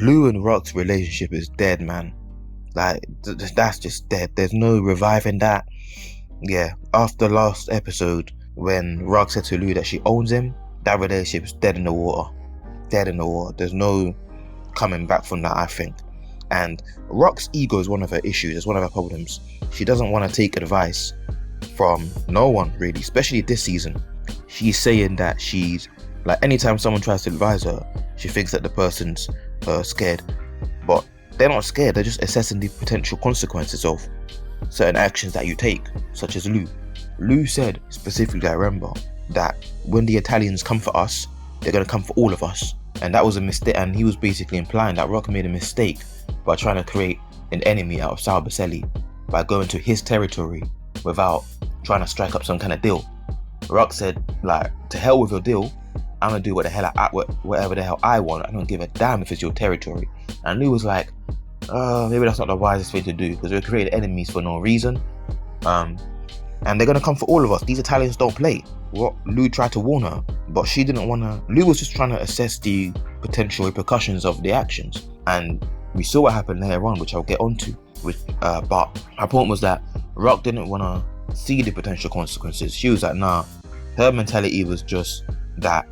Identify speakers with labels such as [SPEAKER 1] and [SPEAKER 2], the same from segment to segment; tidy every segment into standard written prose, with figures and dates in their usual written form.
[SPEAKER 1] Lou and Rock's relationship is dead, man. Like, that's just dead. There's no reviving that. Yeah, after last episode, when Rock said to Lou that she owns him, that relationship is dead in the water. Dead in the water. There's no coming back from that, I think. And Rock's ego is one of her issues. It's one of her problems. She doesn't want to take advice from no one, really, especially this season. She's saying that she's, like, anytime someone tries to advise her, she thinks that the person's scared. But they're not scared, they're just assessing the potential consequences of certain actions that you take, such as Lou. Lou said, specifically I remember, that when the Italians come for us, they're going to come for all of us. And that was a mistake, and he was basically implying that Rock made a mistake by trying to create an enemy out of Sal Baselli by going to his territory without trying to strike up some kind of deal. Rock said, like, to hell with your deal, I'm going to do whatever the hell I want. I don't give a damn if it's your territory. And Lou was like, maybe that's not the wisest thing to do, because we're creating enemies for no reason. And they're going to come for all of us. These Italians don't play. What Lou tried to warn her, but she didn't want to. Lou was just trying to assess the potential repercussions of the actions. And we saw what happened later on, which I'll get onto. But my point was that Rock didn't want to see the potential consequences. She was like, nah. Her mentality was just that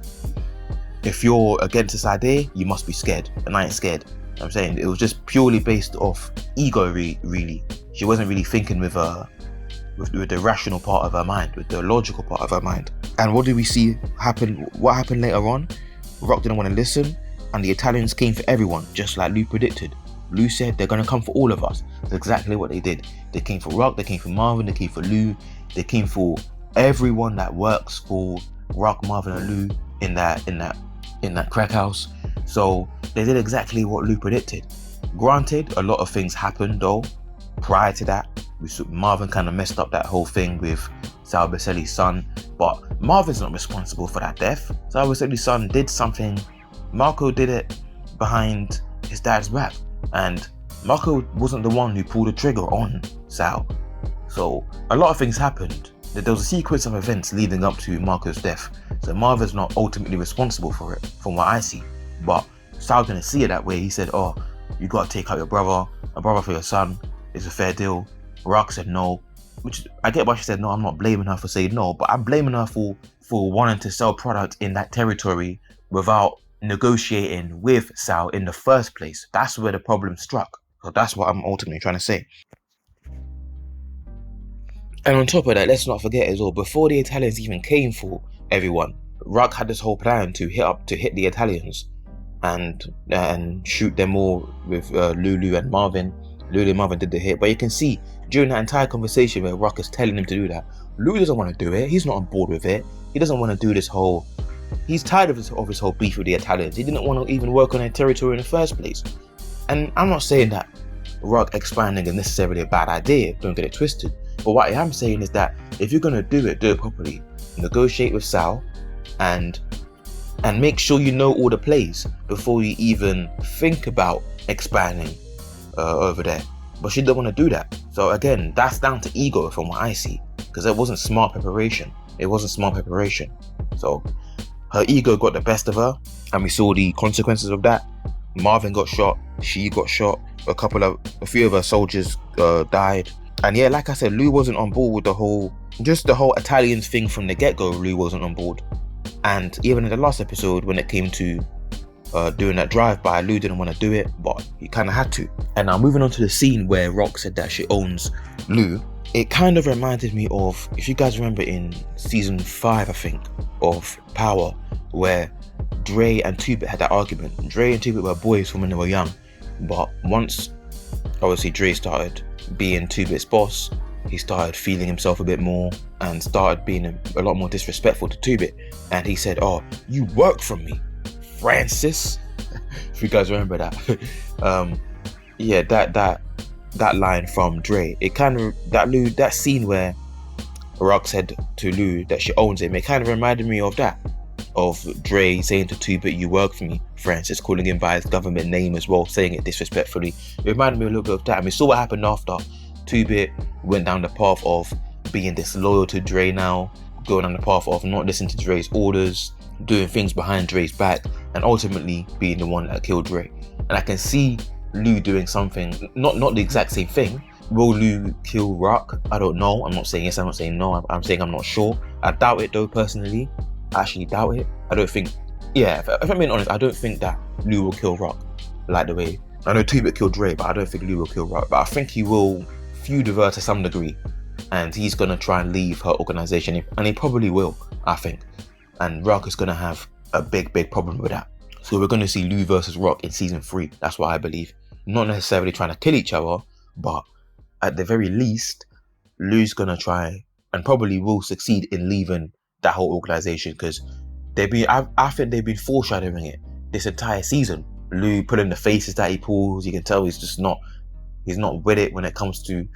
[SPEAKER 1] if you're against this idea, you must be scared. And I ain't scared. I'm saying it was just purely based off ego, really. She wasn't really thinking with the rational part of her mind, with the logical part of her mind. And what did we see happen? What happened later on? Rock didn't want to listen, and the Italians came for everyone, just like Lou predicted. Lou said they're going to come for all of us. That's exactly what they did. They came for Rock, they came for Marvin, they came for Lou, they came for everyone that works for Rock, Marvin, and Lou in that crack house. So they did exactly what Lou predicted. Granted, a lot of things happened though prior to that. Marvin kind of messed up that whole thing with Sal Baselli's son, but Marvin's not responsible for that death. Sal Baselli's son did something. Marco did it behind his dad's back, and Marco wasn't the one who pulled the trigger on Sal. So a lot of things happened. There was a sequence of events leading up to Marco's death, so Marvin's not ultimately responsible for it, from what I see. But Sal didn't see it that way. He said, oh, you gotta take out a brother for your son. It's a fair deal. Rock said no, which I get why she said no. I'm not blaming her for saying no, but I'm blaming her for wanting to sell product in that territory without negotiating with Sal in the first place. That's where the problem struck. So that's what I'm ultimately trying to say. And on top of that, let's not forget as well, before the Italians even came for everyone, Rock had this whole plan to hit the Italians and shoot them all with Lulu and Marvin. Lulu and Marvin did the hit, but you can see during that entire conversation where Rock is telling him to do that, Lulu doesn't want to do it. He's not on board with it. He doesn't want to do this whole. He's tired of his whole beef with the Italians. He didn't want to even work on their territory in the first place. And I'm not saying that Rock expanding is necessarily a bad idea. Don't get it twisted. But what I am saying is that if you're gonna do it properly. Negotiate with Sal, and make sure you know all the plays before you even think about expanding over there. But she didn't want to do that. So again, that's down to ego from what I see, because it wasn't smart preparation. So her ego got the best of her, and we saw the consequences of that. Marvin got shot, she got shot, a few of her soldiers died. And yeah, like I said, Lou wasn't on board with the whole Italians thing from the get-go. Lou wasn't on board. And even in the last episode, when it came to doing that drive-by, Lou didn't want to do it, but he kind of had to. And now moving on to the scene where Rock said that she owns Lou, it kind of reminded me of, if you guys remember in season 5, I think, of Power, where Dre and 2-Bit had that argument. Dre and 2-Bit were boys from when they were young, but once, obviously, Dre started being 2-Bit's boss, he started feeling himself a bit more and started being a lot more disrespectful to 2-Bit. And he said, oh, you work for me, Francis. If you guys remember that. Yeah, that line from Dre, it kind of, that scene where Rock said to Lou that she owns him, it kind of reminded me of that, of Dre saying to 2-Bit, you work for me, Francis, calling him by his government name as well, saying it disrespectfully. It reminded me a little bit of that, and we saw what happened after. 2-Bit went down the path of being disloyal to Dre now, going down the path of not listening to Dre's orders, doing things behind Dre's back, and ultimately being the one that killed Dre. And I can see Lou doing something, not the exact same thing. Will Lou kill Rock? I don't know. I'm not saying yes, I'm not saying no. I'm saying I'm not sure. I doubt it though, personally. I actually doubt it. I don't think, yeah, if I'm being honest, I don't think that Lou will kill Rock like the way, I know 2-Bit killed Dre, but I don't think Lou will kill Rock. But I think he will feud with her to some degree. And he's going to try and leave her organization. And he probably will, I think. And Rock is going to have a big problem with that. So we're going to see Lou versus Rock in season 3. That's what I believe. Not necessarily trying to kill each other, but at the very least, Lou's going to try and probably will succeed in leaving that whole organization, because I think they've been foreshadowing it this entire season. Lou pulling the faces that he pulls, you can tell he's not with it when it comes to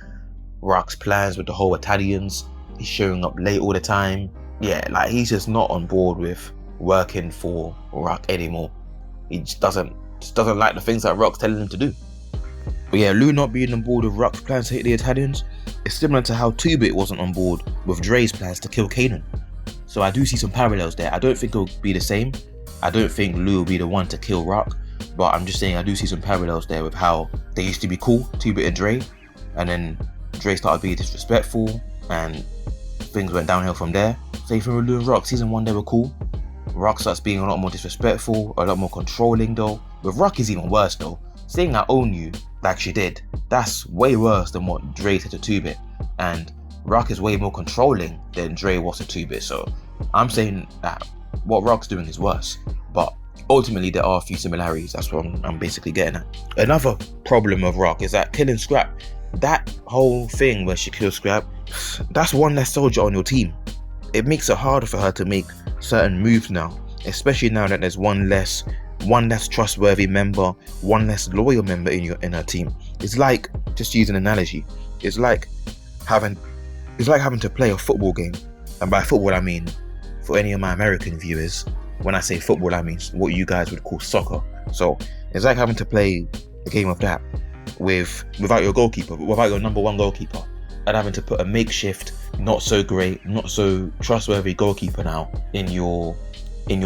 [SPEAKER 1] Rock's plans with the whole Italians. He's showing up late all the time. Yeah, like he's just not on board with working for Rock anymore. He just doesn't like the things that Rock's telling him to do. But yeah, Lou not being on board with Rock's plans to hit the Italians is similar to how 2-Bit wasn't on board with Dre's plans to kill Kanan. So I do see some parallels there. I don't think it'll be the same. I don't think Lou will be the one to kill Rock, but I'm just saying I do see some parallels there with how they used to be cool, 2-Bit and Dre, and then Dre started being disrespectful and things went downhill from there. Same thing with Lou and Rock. Season 1 they were cool. Rock starts being a lot more disrespectful, a lot more controlling though. With Rock is even worse though. Saying I own you like she did, that's way worse than what Dre said to 2-Bit. And Rock is way more controlling than Dre was to 2-Bit. So I'm saying that what Rock's doing is worse. But ultimately there are a few similarities. That's what I'm basically getting at. Another problem of Rock is that killing Scrap, that whole thing where she kills Scrap, that's one less soldier on your team. It makes it harder for her to make certain moves now, especially now that there's one less trustworthy member, one less loyal member in her team. It's like, just use an analogy, it's like having to play a football game. And by football I mean, for any of my American viewers, when I say football I mean what you guys would call soccer. So it's like having to play a game of that without your goalkeeper, without your number one goalkeeper, and having to put a makeshift, not so great, not so trustworthy goalkeeper now in your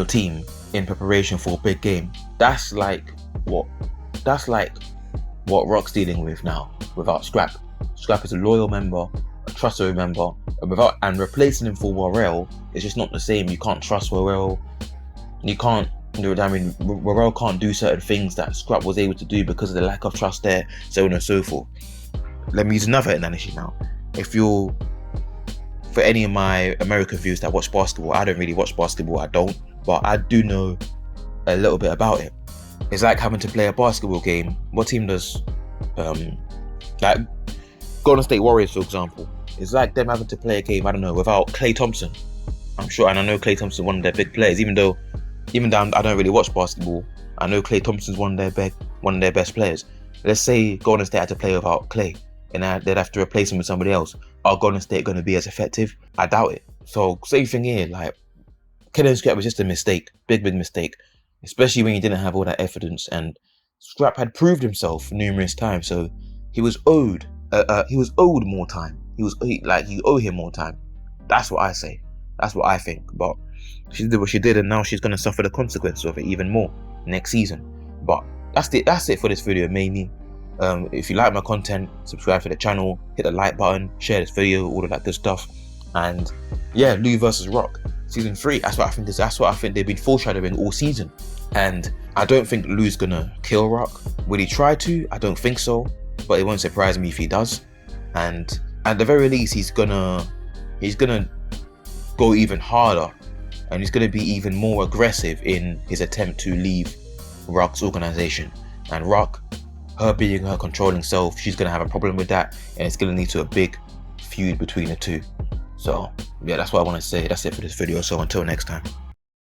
[SPEAKER 1] team in preparation for a big game. That's like what Rock's dealing with now without Scrap. Scrap is a loyal member, a trustworthy member, and replacing him for Warrell is just not the same. You can't trust Warrell. You can't, Warrell can't do certain things that Scrap was able to do because of the lack of trust there, so on and so forth. Let me use another analogy now. For any of my American viewers that watch basketball, I don't really watch basketball, but I do know a little bit about it. It's like having to play a basketball game. What team does, like Golden State Warriors, for example, it's like them having to play a game, I don't know, without Klay Thompson. I'm sure, and I know Klay Thompson is one of their big players, even though I don't really watch basketball, I know Klay Thompson's one of their best players. Let's say Golden State had to play without Klay, and they'd have to replace him with somebody else. Are Golden State going to be as effective? I doubt it. So same thing here, like killing Scrap was just a mistake, big mistake, especially when you didn't have all that evidence, and Scrap had proved himself numerous times, so he was owed more time. You owe him more time. That's what I say. That's what I think. But she did what she did, and now she's gonna suffer the consequences of it even more next season. But that's it for this video mainly. If you like my content, subscribe to the channel, hit the like button, share this video, all of that good stuff. And yeah, Lou versus Rock, season 3. That's what I think they've been foreshadowing all season. And I don't think Lou's gonna kill Rock. Will he try to? I don't think so. But it won't surprise me if he does. And at the very least, he's gonna go even harder, and he's gonna be even more aggressive in his attempt to leave Rock's organization. And Rock, her being her controlling self, she's gonna have a problem with that, and it's gonna lead to a big feud between the two. So yeah, that's what I want to say. That's it for this video. So until next time.